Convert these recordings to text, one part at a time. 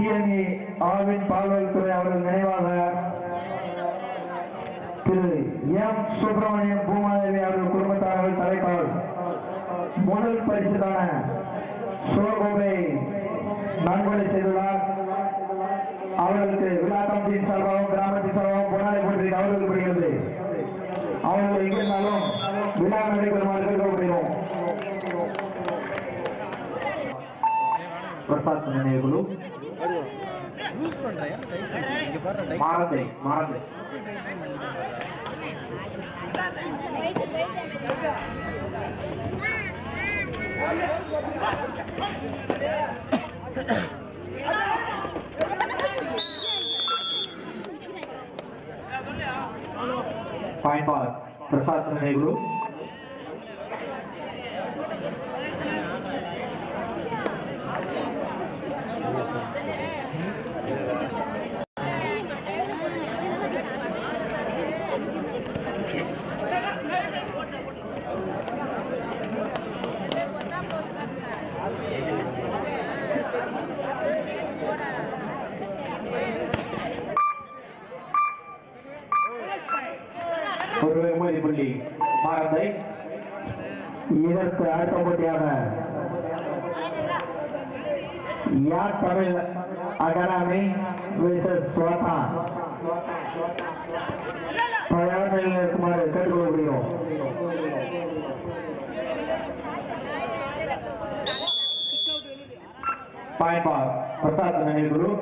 DME Aavin பால்வளத்துறை அவர்கள் நினைவாக திரு எம் சுப்பிரமணியம் பூமாதேவி அவர்கள் குடும்பத்தார்கள் தலைக்கால் முதல் பரிசுக்கான சோகோப்பை நன்கொடை செய்துள்ளார். அவர்களுக்கு விழா கமிட்டியின் சார்பாகவும் கிராமத்தின் சார்பாகவும் பொன்னாடை போட்டி அவர்களுக்கு படுகிறது. அவர்கள் எங்கிருந்தாலும் விழா நடைபெறுமாறு கேட்கப்படுகிறோம். பிரசாத் நினைவுகளும் மாறதை பாய்பால் பிரசாத் நினைவுகளும் ஒரு வெகுமதி புள்ளி மாறந்தை. இதற்கு அடுத்த போட்டியாக யார் தமிழ் அகாடமி விசஸ் ஸ்வாதா தயார் நிலையில் இருக்குமாறு கேட்டுக்கொள்ளப்படுகிறோம். பாய்பால் பிரசாத் நினைவுகளும்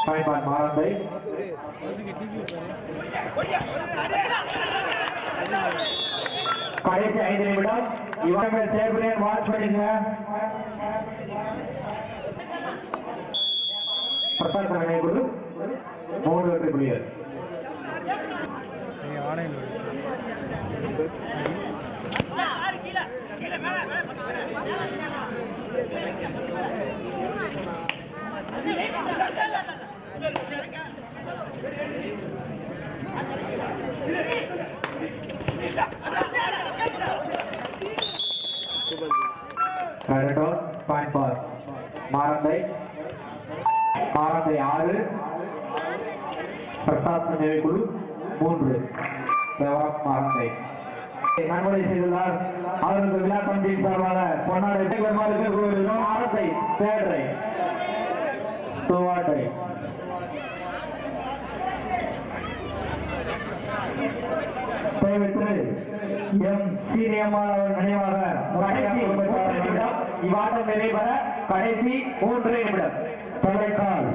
பாய்பால் மாறந்தை. கடைசி 5 நிமிடம். இவர்கள் சேர்ப்பினர் வாட்ச் பண்ணிக்க. பிரசாத் நினைவுகள் 3 வெற்றி புள்ளிகள். பாய்பால் மாறந்தை 6, பிரசாத் நினைவுக்குழு 3. மாறந்தை நன்கொடை செய்துள்ளார். அவர்களுக்கு விழா கமிட்டியின் சார்பாக பொன்னாடை மாறந்தை தேர்ரை துவாட்டை எம் சீனியம்மாள் அவர் நினைவாக இவ்வாட்டம் நிறைவேற கடைசி 3 நிமிடம். தலைக்கால்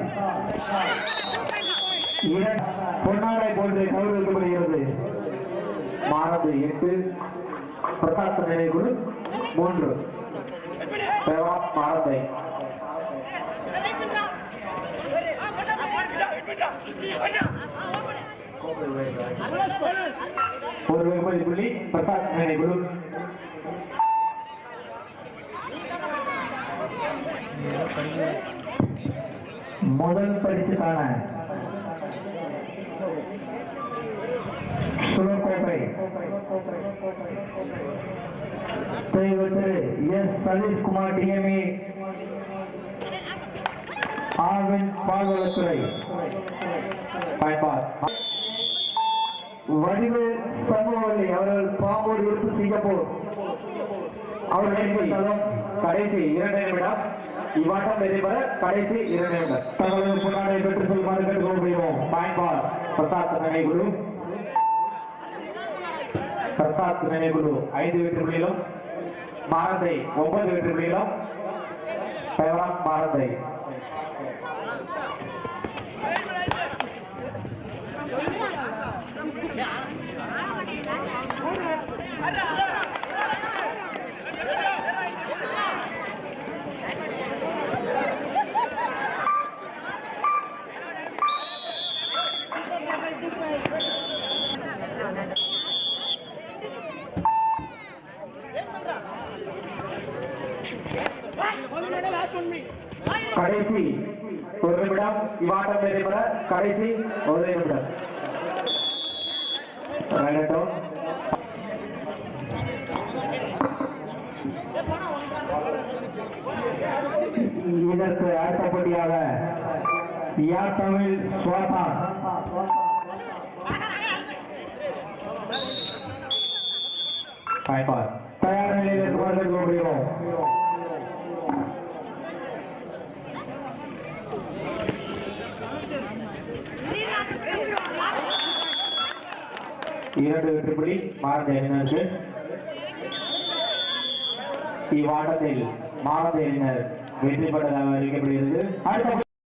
பொன்னாடை போன்று கௌரவிக்கப்படுகிறது. மாறந்து 8, பிரசாத் நினைவுக்குழு 3. மாறந்தை ஒரு வெகுமதி புள்ளி பிரசாத் நினைவுக்குழு. முதல் பரிசுக்கான சுழற்கோப்பை எஸ் சதீஷ்குமார் டிஎம்இ ஆவின் பால்வளத்துறை பாய்பால் வடிவு சமூகவல்லி அவர்கள் பாம்பூர் இருப்பு சிங்கப்பூர் அவர்கள் கடைசி 2 நிமிடம். இவ்வாட்டம் நிறைவேற கடைசி 2 நிமிடம். தங்களது பொன்னாடை பெற்று செல்லுமாறு கேட்டுக்கொள்கிறோம். பாய்பால் பிரசாத் நினைவுக்குழு 5 வெற்றி புள்ளிகளும் மாறந்தை 9 வெற்றி புள்ளிகளும். மாறந்தை கடைசி 1 நிமிடம் இவ்வாட்டம் வெற்றி பெற கடைசி 1 நிமிடம். இதற்கு அடுத்தபடியாக யார் தமிழ் ஸ்வாதா தயார் நிலையில் இருக்குமாறு முடியும். இரண்டு வெற்றிப்புள்ளி மாரந்தை அணியினருக்கு. இவ்வாட்டத்தில் மாரந்தை அணியினர் வெற்றி பெற்றதாக அறிவிக்கப்படுகிறது. அடுத்த